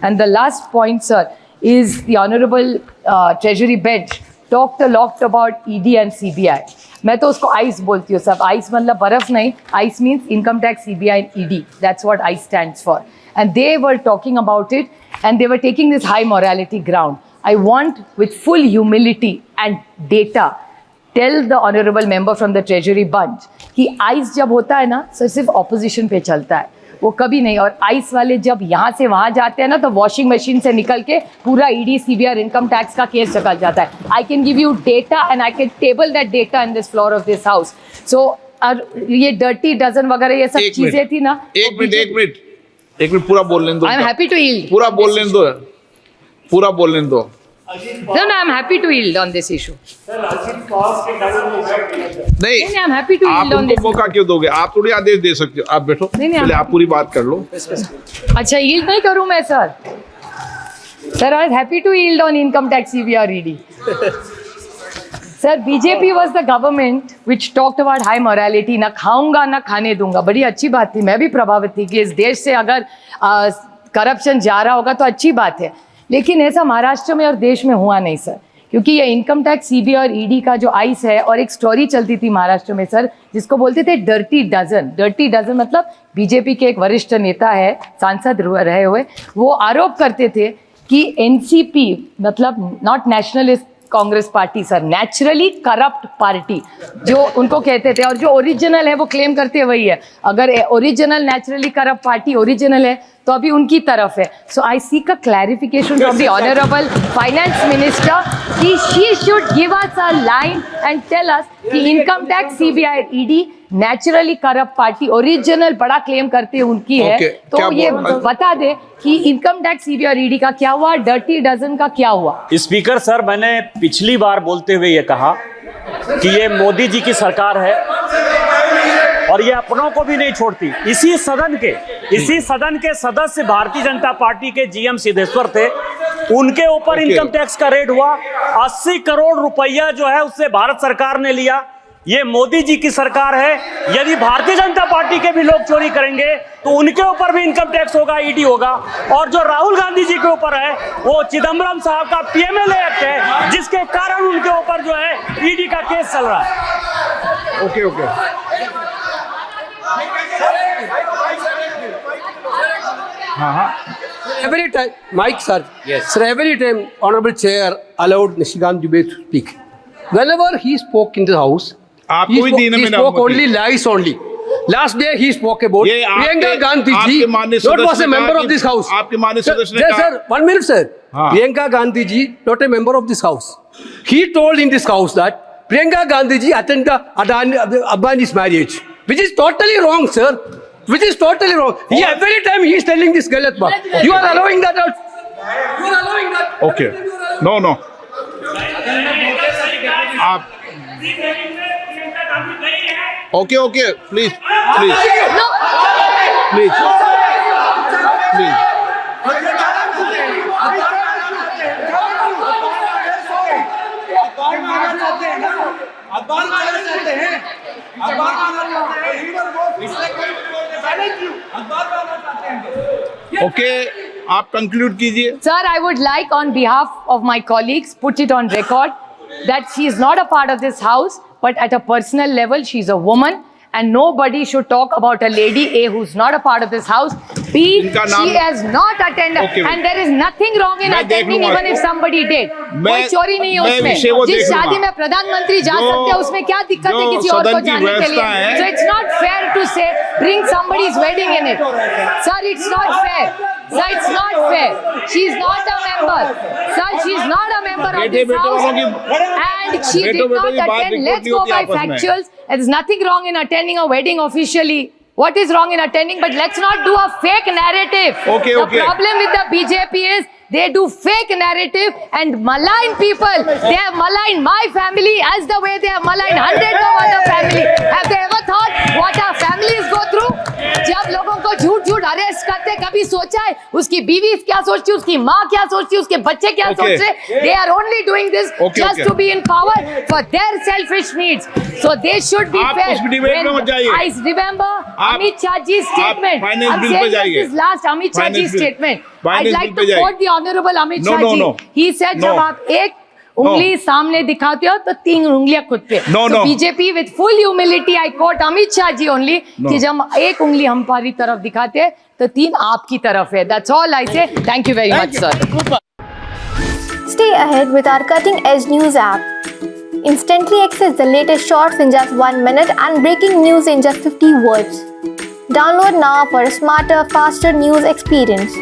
And the last point, sir, is the Honorable Treasury Bench talked a lot about ED and CBI. मैं तो उसको ICE बोलती हूँ सब. ICE मतलब बर्फ नहीं. ICE means Income Tax, CBI and ED. That's what ICE stands for. And they were talking about it, and they were taking this high morality ground. I want, with full humility and data, tell the honorable member from the Treasury Bench कि ICE जब होता है ना, sir सिर्फ opposition पे चलता है, वो कभी नहीं. और ICE वाले जब यहाँ से वहाँ जाते हैं ना, तो वॉशिंग मशीन से निकल के पूरा ED, CBI और इनकम टैक्स का केस निकल जाता है. I can give you data and I can table that data in this floor of this house. So ये dirty dozen वगैरह ये सब चीजें थी ना. एक मिनट पूरा बोल लेने दो. I am happy to yield. पूरा बोल लेने दो. No, I am happy to yield on this issue. नहीं, I am happy to yield on this. आप मौका क्यों दोगे? आप थोड़ी आदेश दे सकते हो. आप बैठो, पहले आप पूरी बात कर लो. अच्छा, yield नहीं करूँ मैं sir. Sir, I was happy to yield on income tax, CBI or ED. Sir, BJP was the government which talked about high morality. ना खाऊंगा ना खाने दूंगा. बड़ी अच्छी बात थी. मैं भी प्रभावित थी कि इस देश से अगर करप्शन जा रहा होगा तो अच्छी बात है. लेकिन ऐसा महाराष्ट्र में और देश में हुआ नहीं सर, क्योंकि ये इनकम टैक्स, सीबीआई और ईडी का जो आइस है, और एक स्टोरी चलती थी महाराष्ट्र में सर, जिसको बोलते थे डर्टी डजन. डर्टी डजन मतलब बीजेपी के एक वरिष्ठ नेता है, सांसद रहे हुए, वो आरोप करते थे कि एनसीपी मतलब not nationalist Congress party sir, naturally corrupt party जो उनको कहते थे, और जो ओरिजिनल है वो क्लेम करते वही है. अगर original naturally corrupt party original है तो अभी उनकी तरफ है. So I seek a clarification from the honourable finance minister कि she should give us a line and tell us कि income tax, CBI, ED naturally corrupt party original बड़ा claim करते हैं उनकी है. तो ये बता दे कि इनकम टैक्स, सीबीआई और ईडी का क्या हुआ, डर्टी डजन का क्या हुआ. स्पीकर सर, मैंने पिछली बार बोलते हुए ये कहा कि ये मोदी जी की सरकार है और ये अपनों को भी नहीं छोड़ती. इसी सदन के सदस्य भारतीय जनता पार्टी के जीएम सिद्धेश्वर थे, उनके ऊपर इनकम टैक्स का रेड हुआ. 80 करोड़ रुपया जो है उससे भारत सरकार ने लिया. ये मोदी जी की सरकार है. यदि भारतीय जनता पार्टी के भी लोग चोरी करेंगे तो उनके ऊपर भी इनकम टैक्स होगा, ईडी होगा. और जो राहुल गांधी जी के ऊपर है वो चिदम्बरम साहब का पीएमएलए एक्ट है, जिसके कारण उनके ऊपर जो है ईडी का केस चल रहा है. Okay. Every time, Mike sir, yes sir, every time honorable chair allowed Nishikant Dubey to speak. Whenever he spoke in the house, he spoke only lies only. Last day he spoke about Priyanka Gandhi ji, not was a member of this house. आपके माननीय सदस्य ने कहा. Sir, 1 minute sir. Priyanka Gandhi ji, not a member of this house. He told in this house that Priyanka Gandhi ji attended Adani's marriage, which is totally wrong, sir. Which is totally wrong. Every time he is telling this galat baat. You are allowing that out. You are allowing that. Okay. No. आप Okay. Please. Okay, आप conclude कीजिए. Sir, I would like on behalf of my colleagues put it on record that she is not a part of this house, but at a personal level she is a woman, and nobody should talk about a lady A who's not a part of this house. B, she has not attended, and there is nothing wrong in attending even if somebody did. कोई चोरी नहीं है उसमें. जिस शादी में प्रधानमंत्री जा सकते हैं उसमें क्या दिक्कत है किसी और को जाने के लिए? So it's not fair to say bring somebody's wedding in it. Sir, it's not fair. Sir, it's not fair. She's not a member. Sir, she's not a member of this house, and she did not attend. Let's go by factuals. There's nothing wrong in attending a wedding officially. What is wrong in attending? But let's not do a fake narrative. Okay. The problem with the BJP is they do fake narrative and malign people. They have maligned my family as the way they have maligned hundreds of other families. Have they ever thought what our families go through? जब लोगों को झूठ झूठ arrest करते, कभी सोचा है उसकी बीवी क्या सोचती है, उसकी माँ क्या सोचती है, उसके बच्चे क्या Okay. सोच रहे? They are only doing this Okay, just okay. to be in power for their selfish needs. So they should be आप fair. उस debate में मत जाइए। I remember Amit Shah ji's statement. finance I'm bill पे saying जाइए। this last Amit Shah Finance ji's bill। statement. I'd Finance like bill to पे जाइए। quote the Honorable Amit No, Shah no, ji. no. He said No. जब आप एक उंगली सामने दिखाते हो तो 3 उंगलियां खुद पे. No, so no. BJP with full humility I quote Amit Shah ji only No. कि जब एक उंगली हमारी तरफ दिखाते हैं तो 3 आपकी तरफ है. That's all I say. Thank you very much, sir. Stay ahead with our cutting edge news app. Instantly access the latest shorts in just 1 minute and breaking news in just 50 words. Download now for a smarter, faster news experience.